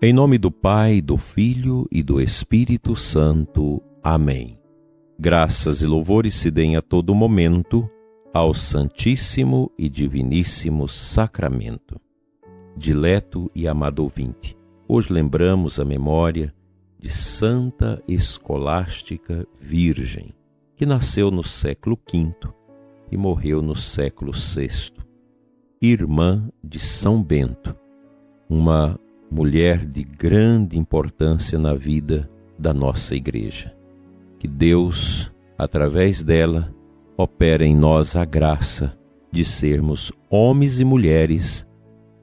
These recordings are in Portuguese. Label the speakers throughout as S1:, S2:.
S1: Em nome do Pai, do Filho e do Espírito Santo. Amém. Graças e louvores se deem a todo momento ao Santíssimo e Diviníssimo Sacramento. Dileto e amado ouvinte, hoje lembramos a memória de Santa Escolástica Virgem, que nasceu no século V e morreu no século VI. Irmã de São Bento, uma mulher de grande importância na vida da nossa Igreja. Que Deus, através dela, opera em nós a graça de sermos homens e mulheres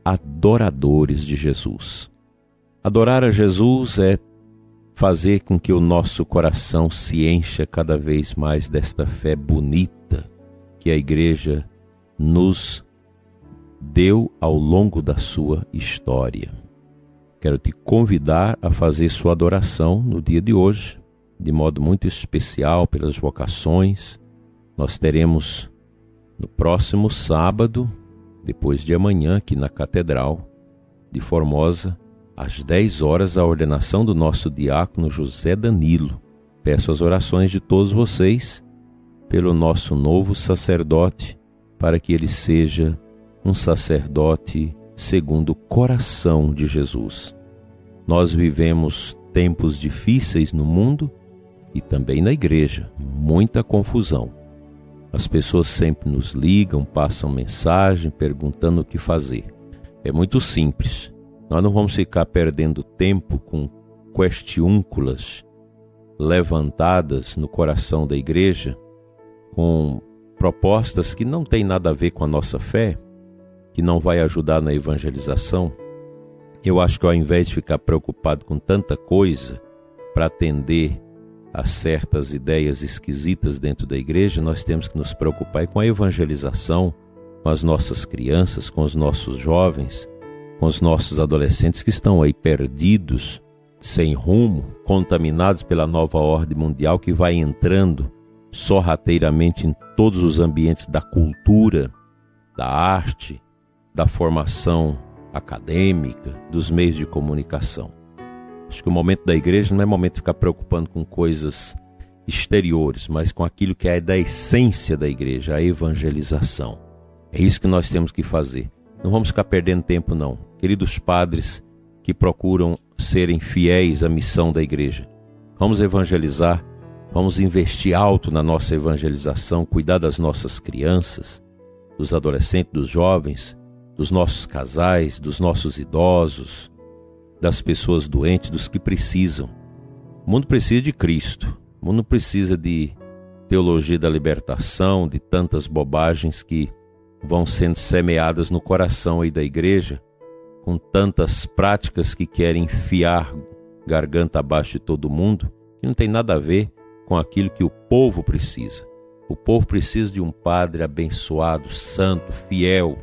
S1: adoradores de Jesus. Adorar a Jesus é fazer com que o nosso coração se encha cada vez mais desta fé bonita que a Igreja nos deu ao longo da sua história. Quero te convidar a fazer sua adoração no dia de hoje, de modo muito especial pelas vocações. Nós teremos no próximo sábado, depois de amanhã, aqui na Catedral de Formosa, às 10 horas, a ordenação do nosso diácono José Danilo. Peço as orações de todos vocês pelo nosso novo sacerdote, para que ele seja um sacerdote segundo o coração de Jesus. Nós vivemos tempos difíceis no mundo e também na Igreja, muita confusão. As pessoas sempre nos ligam, passam mensagem perguntando o que fazer. É muito simples. Nós não vamos ficar perdendo tempo com questiúnculas levantadas no coração da Igreja, com propostas que não têm nada a ver com a nossa fé, que não vai ajudar na evangelização. Eu acho que ao invés de ficar preocupado com tanta coisa para atender a certas ideias esquisitas dentro da Igreja, nós temos que nos preocupar com a evangelização, com as nossas crianças, com os nossos jovens, com os nossos adolescentes que estão aí perdidos, sem rumo, contaminados pela nova ordem mundial que vai entrando sorrateiramente em todos os ambientes da cultura, da arte, da formação acadêmica, dos meios de comunicação. Acho que o momento da Igreja não é momento de ficar preocupando com coisas exteriores, mas com aquilo que é da essência da Igreja, a evangelização. É isso que nós temos que fazer. Não vamos ficar perdendo tempo, não. Queridos padres que procuram serem fiéis à missão da Igreja, vamos evangelizar, vamos investir alto na nossa evangelização, cuidar das nossas crianças, dos adolescentes, dos jovens, dos nossos casais, dos nossos idosos, das pessoas doentes, dos que precisam. O mundo precisa de Cristo. O mundo precisa de teologia da libertação, de tantas bobagens que vão sendo semeadas no coração aí da Igreja, com tantas práticas que querem enfiar garganta abaixo de todo mundo, que não tem nada a ver com aquilo que o povo precisa. O povo precisa de um padre abençoado, santo, fiel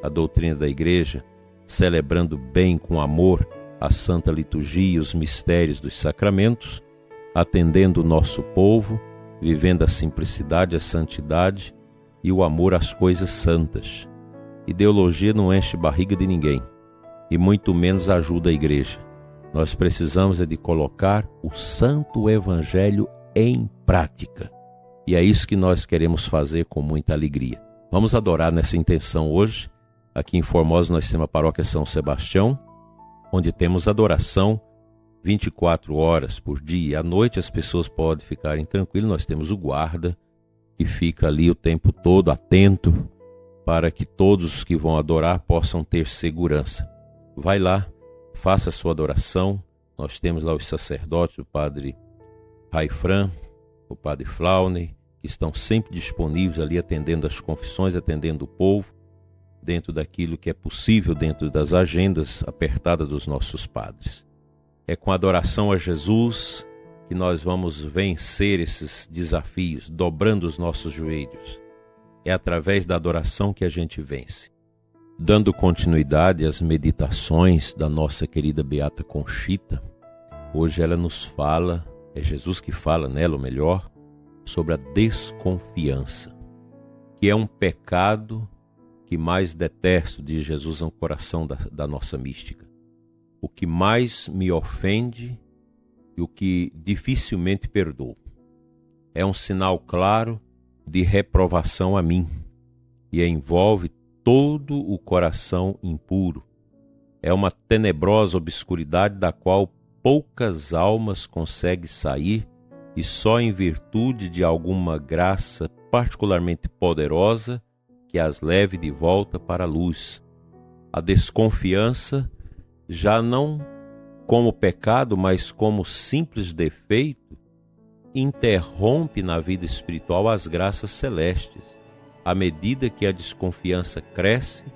S1: à doutrina da Igreja, celebrando bem com amor a Santa Liturgia e os mistérios dos sacramentos, atendendo o nosso povo, vivendo a simplicidade, a santidade e o amor às coisas santas. Ideologia não enche barriga de ninguém e muito menos ajuda a Igreja. Nós precisamos de colocar o Santo Evangelho em prática. E é isso que nós queremos fazer com muita alegria. Vamos adorar nessa intenção hoje. Aqui em Formosa nós temos a Paróquia São Sebastião, onde temos adoração 24 horas por dia. À noite as pessoas podem ficarem tranquilas, nós temos o guarda que fica ali o tempo todo atento para que todos os que vão adorar possam ter segurança. Vai lá, faça a sua adoração. Nós temos lá os sacerdotes, o padre Raifran, o padre Flauney, que estão sempre disponíveis ali atendendo as confissões, atendendo o povo, dentro daquilo que é possível, dentro das agendas apertadas dos nossos padres. É com adoração a Jesus que nós vamos vencer esses desafios, dobrando os nossos joelhos. É através da adoração que a gente vence. Dando continuidade às meditações da nossa querida Beata Conchita, hoje ela nos fala, é Jesus que fala nela, ou melhor, sobre a desconfiança, que é um pecado que mais detesto, diz Jesus, no coração da nossa mística. o que mais me ofende e o que dificilmente perdoo. É um sinal claro de reprovação a mim e envolve todo o coração impuro. É uma tenebrosa obscuridade da qual poucas almas conseguem sair e só em virtude de alguma graça particularmente poderosa que as leve de volta para a luz. A desconfiança, já não como pecado, mas como simples defeito, interrompe na vida espiritual as graças celestes. À medida que a desconfiança cresce,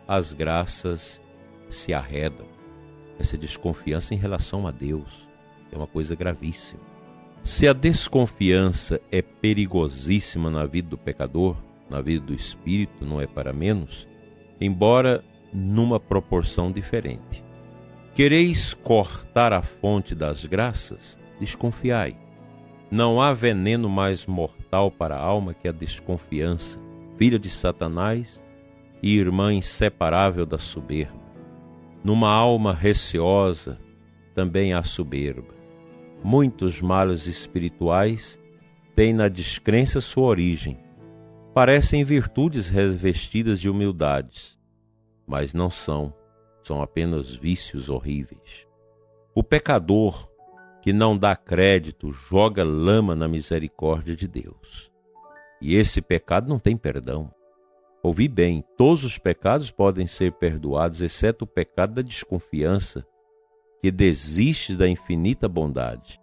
S1: as graças se arredam. Essa desconfiança em relação a Deus é uma coisa gravíssima. Se a desconfiança é perigosíssima na vida do pecador, na vida do espírito, não é para menos, embora numa proporção diferente. Quereis cortar a fonte das graças? Desconfiai. Não há veneno mais mortal para a alma que a desconfiança, filha de Satanás e irmã inseparável da soberba. Numa alma receosa também há soberba. Muitos males espirituais têm na descrença sua origem. Parecem virtudes revestidas de humildades, mas não são apenas vícios horríveis. O pecador que não dá crédito joga lama na misericórdia de Deus. E esse pecado não tem perdão. Ouvi bem, todos os pecados podem ser perdoados, exceto o pecado da desconfiança, que desiste da infinita bondade.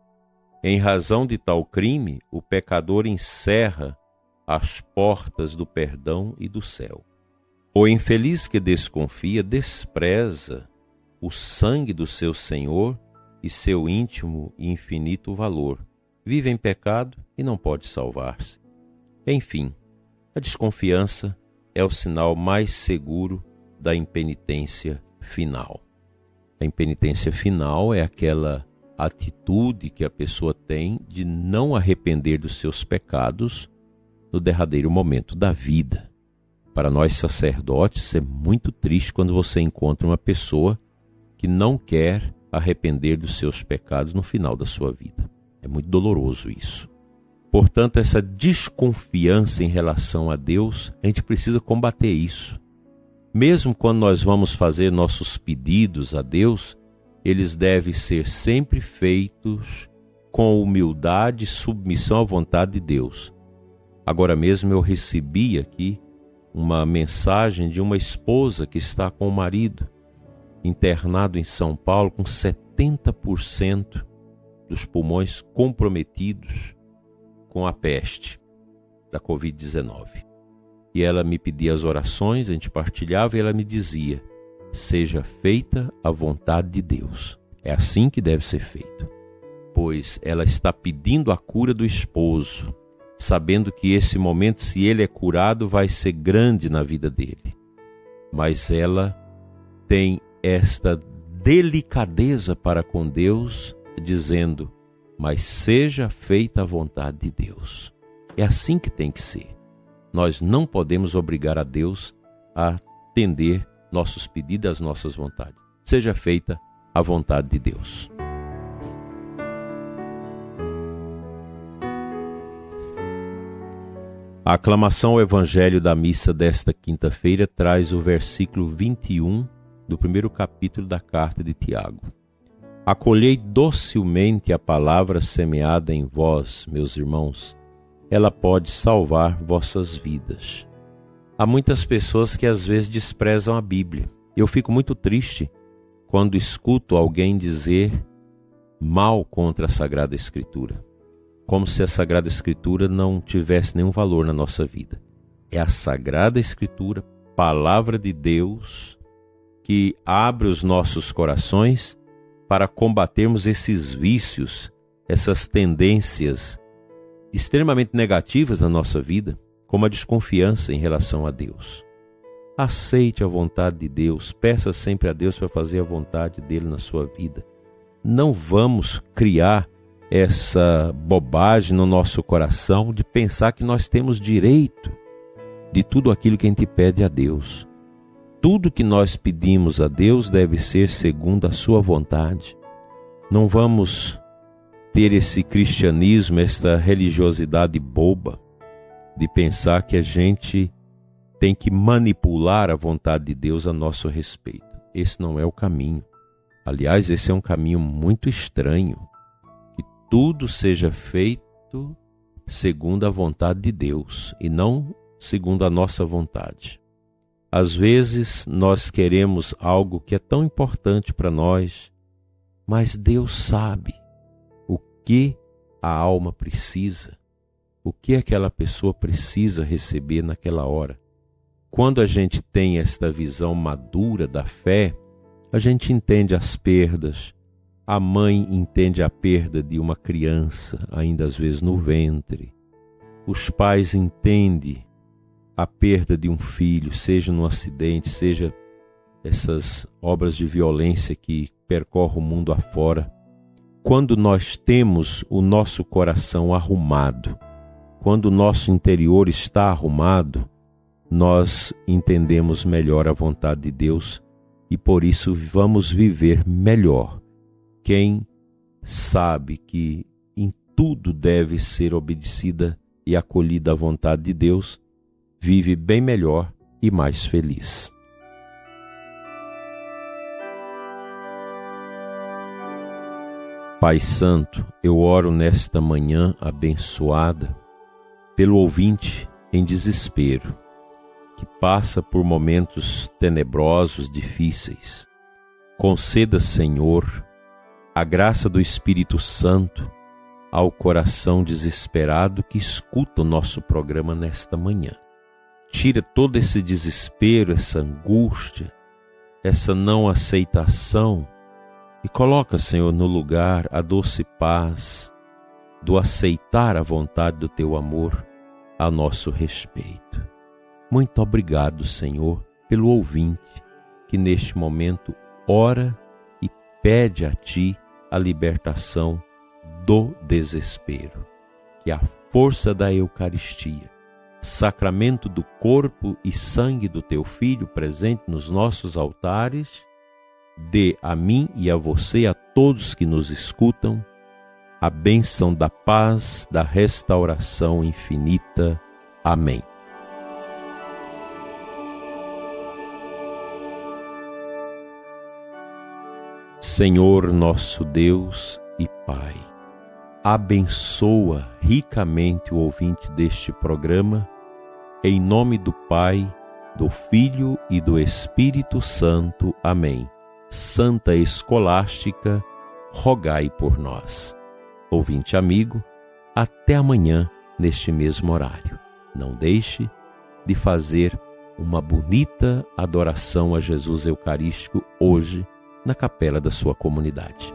S1: Em razão de tal crime, o pecador encerra as portas do perdão e do céu. O infeliz que desconfia despreza o sangue do seu Senhor e seu íntimo e infinito valor. Vive em pecado e não pode salvar-se. Enfim, a desconfiança é o sinal mais seguro da impenitência final. A impenitência final é aquela atitude que a pessoa tem de não arrepender dos seus pecados no derradeiro momento da vida. Para nós sacerdotes é muito triste quando você encontra uma pessoa que não quer arrepender dos seus pecados no final da sua vida. É muito doloroso isso. Portanto, essa desconfiança em relação a Deus, a gente precisa combater isso. Mesmo quando nós vamos fazer nossos pedidos a Deus, eles devem ser sempre feitos com humildade e submissão à vontade de Deus. Agora mesmo eu recebi aqui uma mensagem de uma esposa que está com o marido internado em São Paulo com 70% dos pulmões comprometidos com a peste da Covid-19. E ela me pedia as orações, a gente partilhava e ela me dizia: seja feita a vontade de Deus. É assim que deve ser feito. Pois ela está pedindo a cura do esposo, sabendo que esse momento, se ele é curado, vai ser grande na vida dele. Mas ela tem esta delicadeza para com Deus, dizendo: mas seja feita a vontade de Deus. É assim que tem que ser. Nós não podemos obrigar a Deus a atender nossos pedidos, as nossas vontades. Seja feita a vontade de Deus. A aclamação ao Evangelho da missa desta quinta-feira traz o versículo 21 do primeiro capítulo da carta de Tiago. Acolhei docilmente a palavra semeada em vós, meus irmãos. Ela pode salvar vossas vidas. Há muitas pessoas que às vezes desprezam a Bíblia. Eu fico muito triste quando escuto alguém dizer mal contra a Sagrada Escritura, como se a Sagrada Escritura não tivesse nenhum valor na nossa vida. É a Sagrada Escritura, palavra de Deus, que abre os nossos corações para combatermos esses vícios, essas tendências extremamente negativas na nossa vida, como a desconfiança em relação a Deus. Aceite a vontade de Deus, peça sempre a Deus para fazer a vontade dele na sua vida. Não vamos criar essa bobagem no nosso coração de pensar que nós temos direito de tudo aquilo que a gente pede a Deus. tudo que nós pedimos a Deus deve ser segundo a sua vontade. Não vamos ter esse cristianismo, essa religiosidade boba de pensar que a gente tem que manipular a vontade de Deus a nosso respeito. Esse não é o caminho. Aliás, esse é um caminho muito estranho. Que tudo seja feito segundo a vontade de Deus e não segundo a nossa vontade. Às vezes nós queremos algo que é tão importante para nós, mas Deus sabe o que a alma precisa, o que aquela pessoa precisa receber naquela hora. Quando a gente tem esta visão madura da fé, a gente entende as perdas. A mãe entende a perda de uma criança, ainda às vezes no ventre. Os pais entendem a perda de um filho, seja num acidente, seja essas obras de violência que percorrem o mundo afora. Quando nós temos o nosso coração arrumado, quando o nosso interior está arrumado, nós entendemos melhor a vontade de Deus e por isso vamos viver melhor. Quem sabe que em tudo deve ser obedecida e acolhida a vontade de Deus, vive bem melhor e mais feliz. Pai Santo, eu oro nesta manhã abençoada pelo ouvinte em desespero, que passa por momentos tenebrosos, difíceis. Conceda, Senhor, a graça do Espírito Santo ao coração desesperado que escuta o nosso programa nesta manhã. Tira todo esse desespero, essa angústia, essa não aceitação e coloca, Senhor, no lugar a doce paz do aceitar a vontade do Teu amor a nosso respeito. Muito obrigado, Senhor, pelo ouvinte que neste momento ora e pede a Ti a libertação do desespero. Que a força da Eucaristia, sacramento do corpo e sangue do Teu Filho presente nos nossos altares, dê a mim e a você e a todos que nos escutam a bênção da paz, da restauração infinita. Amém. Senhor nosso Deus e Pai, abençoa ricamente o ouvinte deste programa, em nome do Pai, do Filho e do Espírito Santo. Amém. Santa Escolástica, rogai por nós. Ouvinte amigo, até amanhã neste mesmo horário. Não deixe de fazer uma bonita adoração a Jesus Eucarístico hoje na capela da sua comunidade.